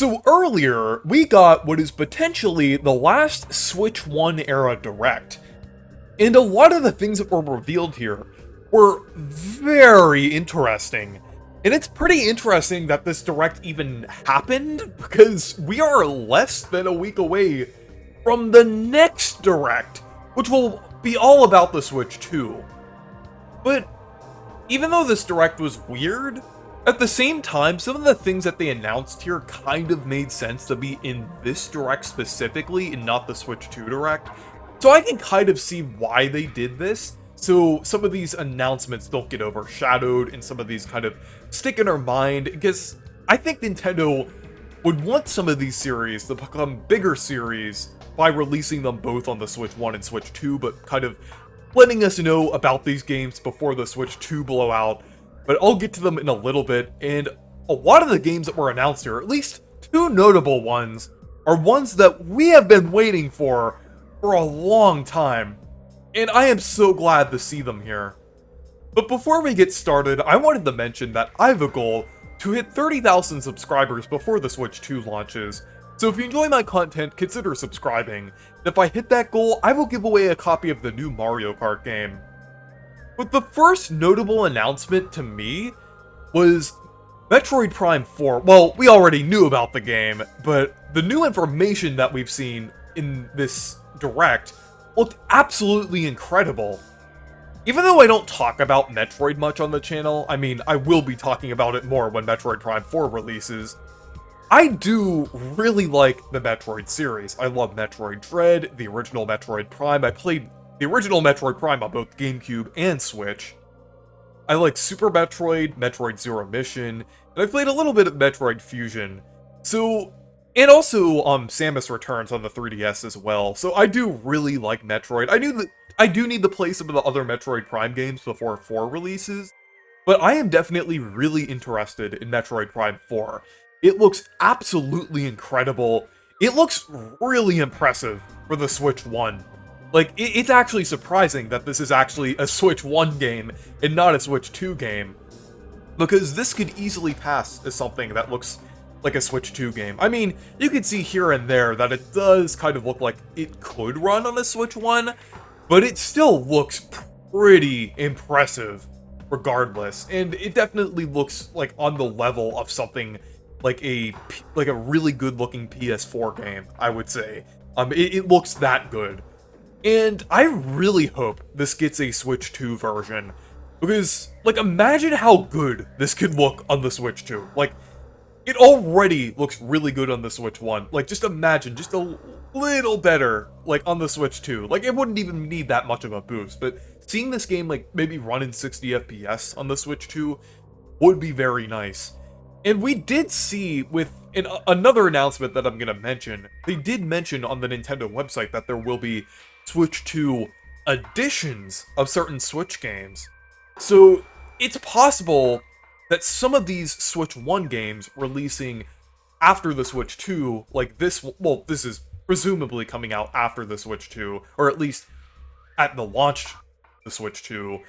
So earlier, we got what is potentially the last Switch 1 era Direct. And a lot of the things that were revealed here were very interesting. And it's pretty interesting that this Direct even happened, because we are less than a week away from the next Direct, which will be all about the Switch 2. But even though this Direct was weird, at the same time, some of the things that they announced here kind of made sense to be in this Direct specifically, and not the Switch 2 Direct. So I can kind of see why they did this, so some of these announcements don't get overshadowed, and some of these kind of stick in our mind, because I think Nintendo would want some of these series to become bigger series by releasing them both on the Switch 1 and Switch 2, but kind of letting us know about these games before the Switch 2 blowout. But I'll get to them in a little bit, and a lot of the games that were announced here, at least two notable ones, are ones that we have been waiting for a long time, and I am so glad to see them here. But before we get started, I wanted to mention that I have a goal to hit 30,000 subscribers before the Switch 2 launches, so if you enjoy my content, consider subscribing, and if I hit that goal, I will give away a copy of the new Mario Kart game. But the first notable announcement to me was Metroid Prime 4. Well, we already knew about the game, but the new information that we've seen in this Direct looked absolutely incredible. Even though I don't talk about Metroid much on the channel, I mean, I will be talking about it more when Metroid Prime 4 releases, I do really like the Metroid series. I love Metroid Dread, the original Metroid Prime. I played the original Metroid Prime on both GameCube and Switch. I like Super Metroid, Metroid Zero Mission, and I played a little bit of Metroid Fusion. So, and also Samus Returns on the 3DS as well. So I do really like Metroid. I do need to play some of the other Metroid Prime games before 4 releases, but I am definitely really interested in Metroid Prime 4. It looks absolutely incredible. It looks really impressive for the Switch 1. Like, it's actually surprising that this is actually a Switch 1 game and not a Switch 2 game, because this could easily pass as something that looks like a Switch 2 game. I mean, you can see here and there that it does kind of look like it could run on a Switch 1, but it still looks pretty impressive regardless, and it definitely looks like on the level of something like a really good looking PS4 game, I would say. It looks that good. And I really hope this gets a Switch 2 version, because, like, imagine how good this could look on the Switch 2. Like, it already looks really good on the Switch 1. Like, just imagine, just a little better, like, on the Switch 2. Like, it wouldn't even need that much of a boost, but seeing this game, like, maybe run in 60 FPS on the Switch 2 would be very nice. And we did see with another announcement that I'm gonna mention, they did mention on the Nintendo website that there will be Switch 2 editions of certain Switch games. So it's possible that some of these Switch 1 games releasing after the Switch 2, like this, well, this is presumably coming out after the Switch 2, or at least at the launch of the Switch 2,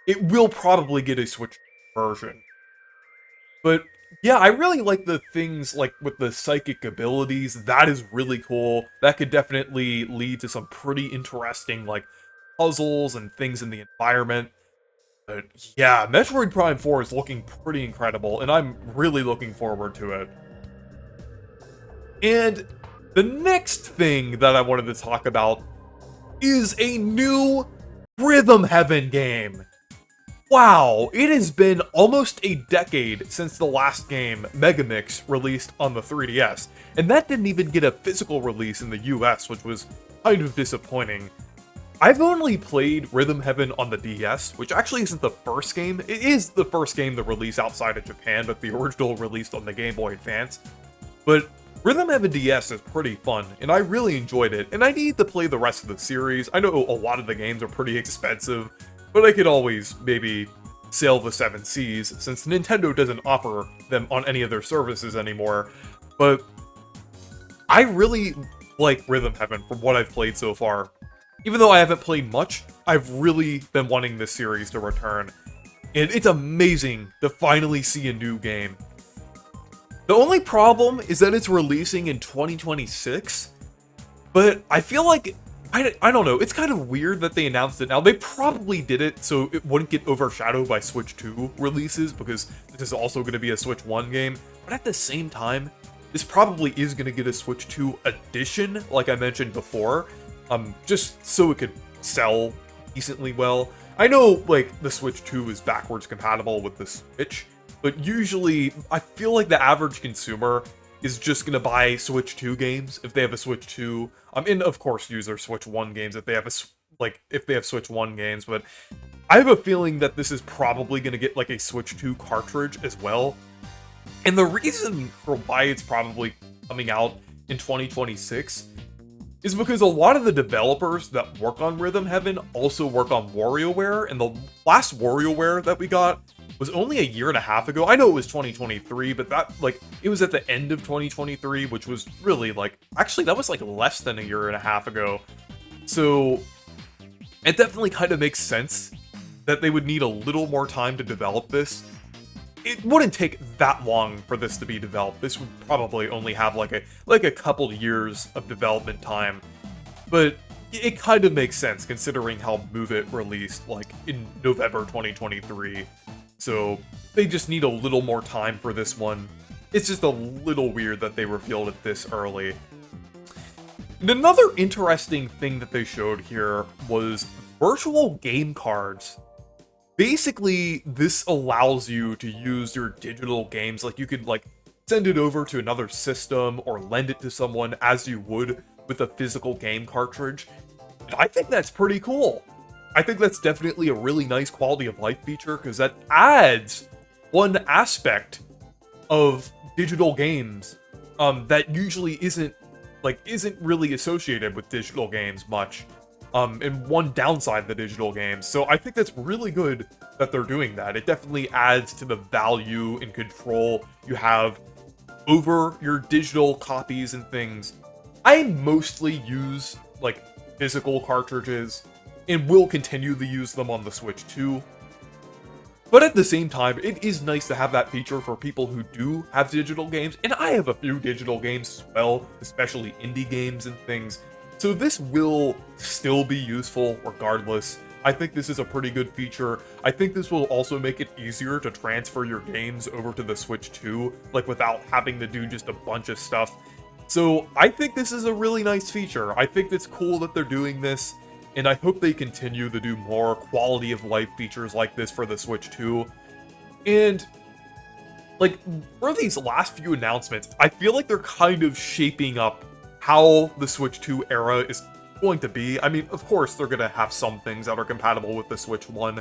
it will probably get a Switch version. But yeah, I really like the things like with the psychic abilities. That is really cool. That could definitely lead to some pretty interesting like puzzles and things in the environment. But yeah, Metroid Prime 4 is looking pretty incredible, and I'm really looking forward to it. And the next thing that I wanted to talk about is a new Rhythm Heaven game. Wow, it has been almost a decade since the last game, Megamix, released on the 3DS, and that didn't even get a physical release in the US, which was kind of disappointing. I've only played Rhythm Heaven on the DS, which actually isn't the first game. It is the first game to release outside of Japan, but the original released on the Game Boy Advance. But Rhythm Heaven DS is pretty fun, and I really enjoyed it, and I need to play the rest of the series. I know a lot of the games are pretty expensive, but I could always maybe sail the 7 seas, since Nintendo doesn't offer them on any of their services anymore. But I really like Rhythm Heaven from what I've played so far. Even though I haven't played much, I've really been wanting this series to return. And it's amazing to finally see a new game. The only problem is that it's releasing in 2026, but I feel like, I don't know, it's kind of weird that they announced it now. They probably did it so it wouldn't get overshadowed by Switch 2 releases, because this is also going to be a Switch 1 game, but at the same time, this probably is going to get a Switch 2 edition, like I mentioned before, just so it could sell decently well. I know, like, the Switch 2 is backwards compatible with the Switch, but usually, I feel like the average consumer is just gonna buy Switch 2 games if they have a Switch 2. And of course, use their Switch 1 games if they have if they have Switch 1 games. But I have a feeling that this is probably gonna get like a Switch 2 cartridge as well. And the reason for why it's probably coming out in 2026 is because a lot of the developers that work on Rhythm Heaven also work on WarioWare, and the last WarioWare that we got was only a year and a half ago. I know it was 2023, but that, like, it was at the end of 2023, which was really, like, actually, that was, like, less than a year and a half ago. So, it definitely kind of makes sense that they would need a little more time to develop this. It wouldn't take that long for this to be developed. This would probably only have, like a couple years of development time. But it kind of makes sense, considering how Move It released, like, in November 2023. So, they just need a little more time for this one. It's just a little weird that they revealed it this early. And another interesting thing that they showed here was virtual game cards. Basically, this allows you to use your digital games, like you could like send it over to another system or lend it to someone as you would with a physical game cartridge. And I think that's pretty cool. I think that's definitely a really nice quality of life feature, because that adds one aspect of digital games that usually isn't really associated with digital games much. And one downside of the digital games. So I think that's really good that they're doing that. It definitely adds to the value and control you have over your digital copies and things. I mostly use like physical cartridges and will continue to use them on the Switch too. But at the same time, it is nice to have that feature for people who do have digital games, and I have a few digital games as well, especially indie games and things. So this will still be useful regardless. I think this is a pretty good feature. I think this will also make it easier to transfer your games over to the Switch 2, like without having to do just a bunch of stuff. So I think this is a really nice feature. I think it's cool that they're doing this, and I hope they continue to do more quality of life features like this for the Switch 2. And like, for these last few announcements, I feel like they're kind of shaping up how the Switch 2 era is going to be. I mean, of course, they're going to have some things that are compatible with the Switch 1,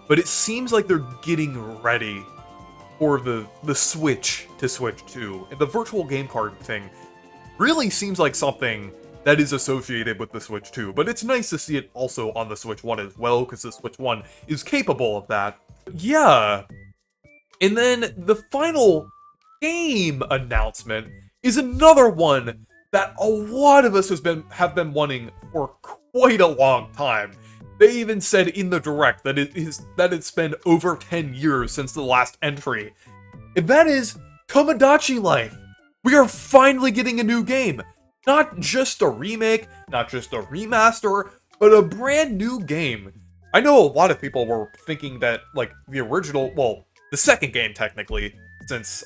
but it seems like they're getting ready for the Switch to Switch 2. And the virtual game card thing really seems like something that is associated with the Switch 2, but it's nice to see it also on the Switch 1 as well, because the Switch 1 is capable of that. Yeah. And then the final game announcement is another one that a lot of us have been wanting for quite a long time. They even said in the Direct that it's been over 10 years since the last entry. And that is Tomodachi Life. We are finally getting a new game. Not just a remake, not just a remaster, but a brand new game. I know a lot of people were thinking that, like, the original, well, the second game technically, since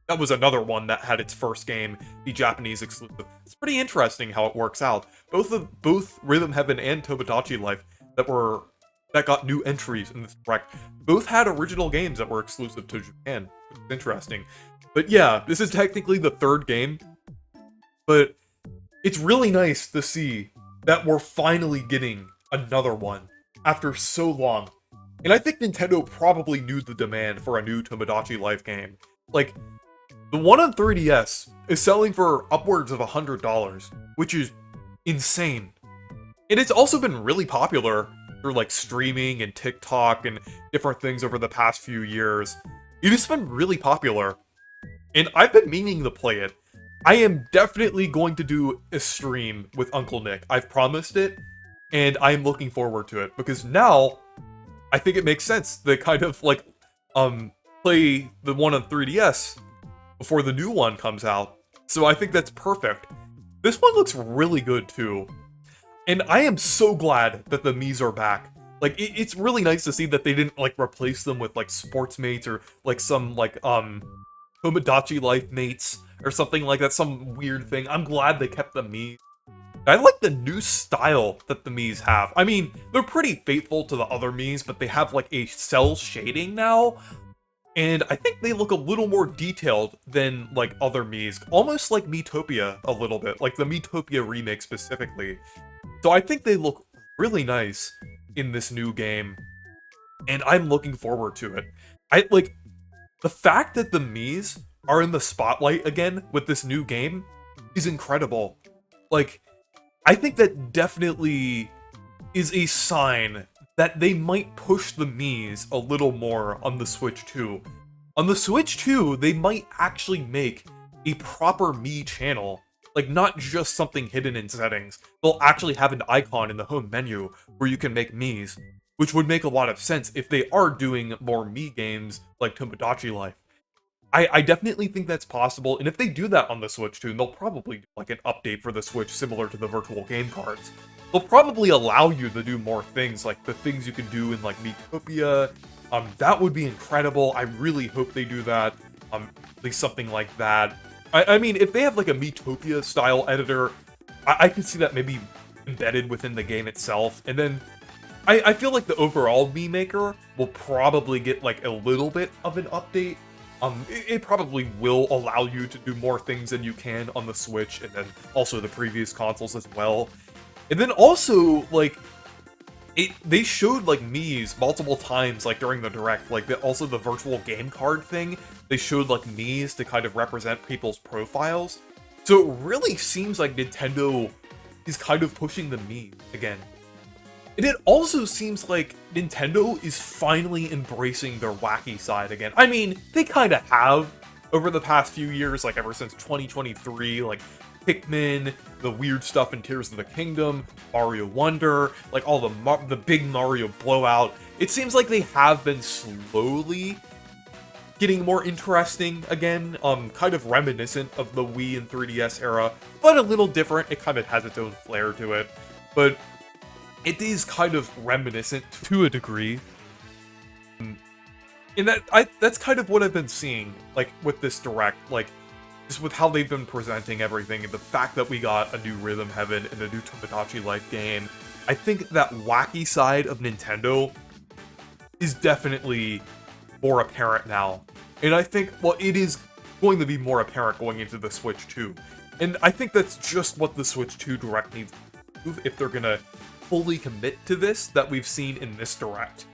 that was another one that had its first game be Japanese exclusive. It's pretty interesting how it works out. Both Rhythm Heaven and Tomodachi Life that got new entries in this Direct both had original games that were exclusive to Japan. Which is interesting. But yeah, this is technically the third game. But it's really nice to see that we're finally getting another one after so long. And I think Nintendo probably knew the demand for a new Tomodachi Life game. Like, the one on 3DS is selling for upwards of $100, which is insane. And it's also been really popular through like streaming and TikTok and different things over the past few years. It has been really popular. And I've been meaning to play it. I am definitely going to do a stream with Uncle Nick. I've promised it, and I am looking forward to it, because now I think it makes sense to kind of like play the one on 3DS before the new one comes out. So I think that's perfect. This one looks really good too. And I am so glad that the Miis are back. Like, it's really nice to see that they didn't, like, replace them with, like, sports mates or, like, some, like, Tomodachi Life mates or something like that, some weird thing. I'm glad they kept the Miis. I like the new style that the Miis have. I mean, they're pretty faithful to the other Miis, but they have, like, a cell shading now. And I think they look a little more detailed than, like, other Miis. Almost like Miitopia a little bit, like the Miitopia remake specifically. So I think they look really nice in this new game, and I'm looking forward to it. Like, the fact that the Miis are in the spotlight again with this new game is incredible. Like, I think that definitely is a sign that they might push the Miis a little more on the Switch 2. On the Switch 2, they might actually make a proper Mii channel. Like, not just something hidden in settings. They'll actually have an icon in the home menu where you can make Miis, which would make a lot of sense if they are doing more Mii games like Tomodachi Life. I definitely think that's possible, and if they do that on the Switch too, they'll probably do like an update for the Switch similar to the virtual game cards. They'll probably allow you to do more things, like the things you can do in like Miitopia. That would be incredible. I really hope they do that. At least something like that. I mean, if they have like a Miitopia style editor, I could see that maybe embedded within the game itself. And then I feel like the overall Mii Maker will probably get like a little bit of an update. It probably will allow you to do more things than you can on the Switch, and then also the previous consoles as well. And then also, like, they showed, like, Miis multiple times, like, during the Direct. Like, also the virtual game card thing, they showed, like, Miis to kind of represent people's profiles. So it really seems like Nintendo is kind of pushing the Mii again. And it also seems like Nintendo is finally embracing their wacky side again. I mean, they kind of have over the past few years, like ever since 2023, like Pikmin, the weird stuff in Tears of the Kingdom, Mario Wonder, like all the big Mario blowout. It seems like they have been slowly getting more interesting again, kind of reminiscent of the Wii and 3DS era, but a little different. It kind of has its own flair to it. But it is kind of reminiscent to a degree. And that's kind of what I've been seeing, like, with this Direct, like, just with how they've been presenting everything, and the fact that we got a new Rhythm Heaven and a new Tomodachi Life game. I think that wacky side of Nintendo is definitely more apparent now. And I think, well, it is going to be more apparent going into the Switch 2. And I think that's just what the Switch 2 Direct needs to do if they're gonna fully commit to this that we've seen in this Direct.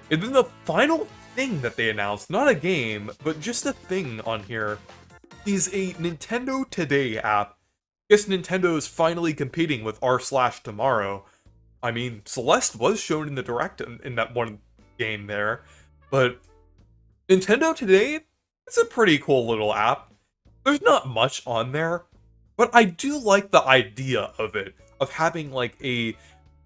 And then the final thing that they announced, not a game, but just a thing on here, is a Nintendo Today app. I guess Nintendo is finally competing with r/Tomorrow. I mean, Celeste was shown in the Direct in that one game there, but Nintendo Today is a pretty cool little app. There's not much on there, but I do like the idea of it, of having like a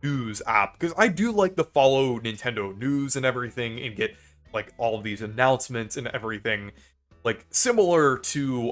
news app, because I do like to follow Nintendo news and everything and get like all of these announcements and everything, like similar to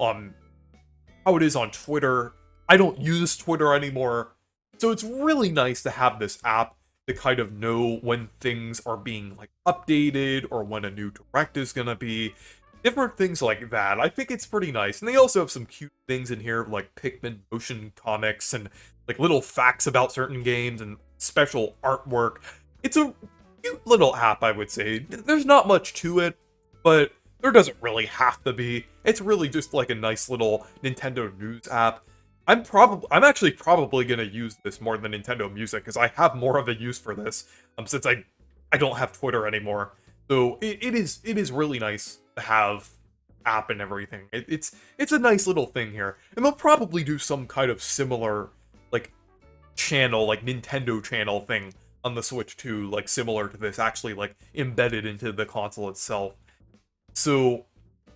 how it is on Twitter. I don't use Twitter anymore, so it's really nice to have this app to kind of know when things are being like updated or when a new Direct is gonna be, different things like that. I think it's pretty nice. And they also have some cute things in here like Pikmin motion comics and like little facts about certain games and special artwork. It's a cute little app, I would say. There's not much to it, but there doesn't really have to be. It's really just like a nice little Nintendo news app. I'm actually probably gonna use this more than Nintendo Music, because I have more of a use for this, since I don't have Twitter anymore. So it is really nice to have app and everything. It's a nice little thing here. And they'll probably do some kind of similar like channel, like Nintendo channel thing on the Switch too, like similar to this, actually like embedded into the console itself. So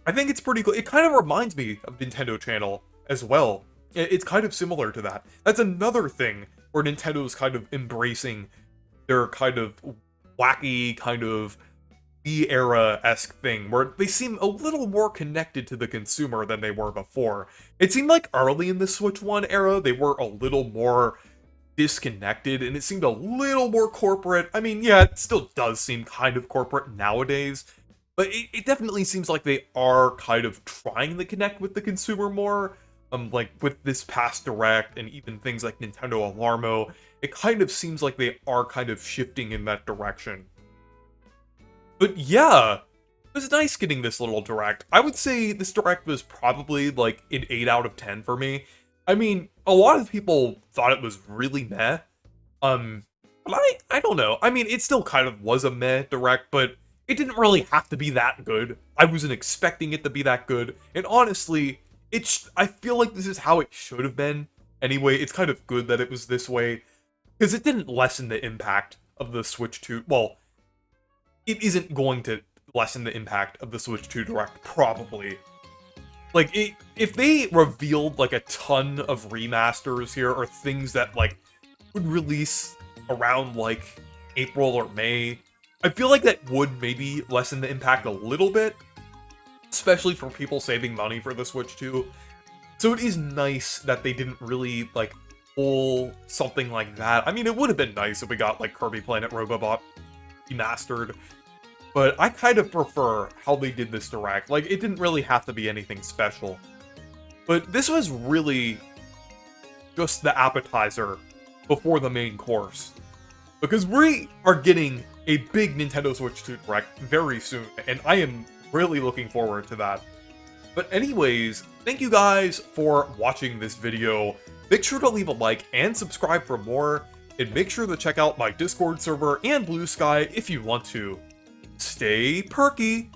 I think it's pretty cool. It kind of reminds me of Nintendo Channel as well. It's kind of similar to that. That's another thing where Nintendo's kind of embracing their kind of wacky, kind of Wii era-esque thing, where they seem a little more connected to the consumer than they were before. It seemed like early in the Switch 1 era, they were a little more disconnected, and it seemed a little more corporate. I mean, yeah, it still does seem kind of corporate nowadays, but it definitely seems like they are kind of trying to connect with the consumer more. Like with this past Direct and even things like Nintendo Alarmo, it kind of seems like they are kind of shifting in that direction. But yeah, it was nice getting this little Direct. I would say this Direct was probably like an 8 out of 10 for me. I mean, a lot of people thought it was really meh. But I don't know. I mean, it still kind of was a meh Direct, but it didn't really have to be that good. I wasn't expecting it to be that good. And honestly, I feel like this is how it should have been. Anyway, it's kind of good that it was this way, because it didn't lessen the impact of the Switch 2. Well, it isn't going to lessen the impact of the Switch 2 Direct, probably. Like, if they revealed, like, a ton of remasters here, or things that, like, would release around, like, April or May, I feel like that would maybe lessen the impact a little bit, especially for people saving money for the Switch 2. So it is nice that they didn't really, like, pull something like that. I mean, it would have been nice if we got, like, Kirby Planet Robobot remastered, but I kind of prefer how they did this Direct. Like, it didn't really have to be anything special. But this was really just the appetizer before the main course, because we are getting a big Nintendo Switch 2 Direct very soon, and I am really looking forward to that. But anyways, thank you guys for watching this video. Make sure to leave a like and subscribe for more, and make sure to check out my Discord server and Blue Sky if you want to. Stay perky!